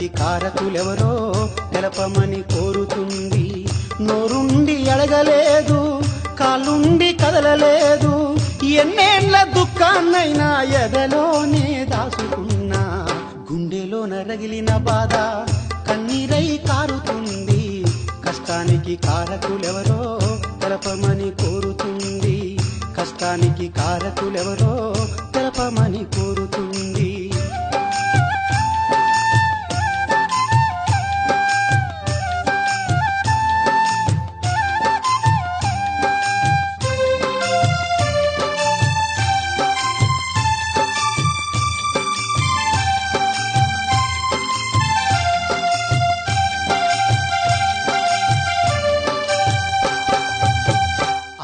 కష్టానికి కారకులెవరో తెలపమని కోరుతుంది. నోరుండి అడగలేదు, కాళ్ళుండి కదలలేదు, ఎన్నేళ్ల దుఃఖాన్నైనా ఎదలోనే దాచుకున్నా. గుండెలోన రగిలిన బాధ కన్నీరై కారుతుంది. కష్టానికి కారకులెవరో తెలపమని కోరుతుంది. కష్టానికి కారకులెవరో తెలపమని కోరుతుంది.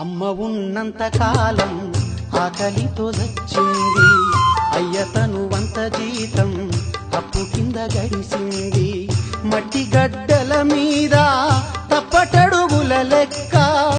అమ్మ ఉన్నంత కాలం ఆకలితో చచ్చింది. అయ్య తను వంత జీతం అప్పు కింద గడిసింది. మట్టి గడ్డ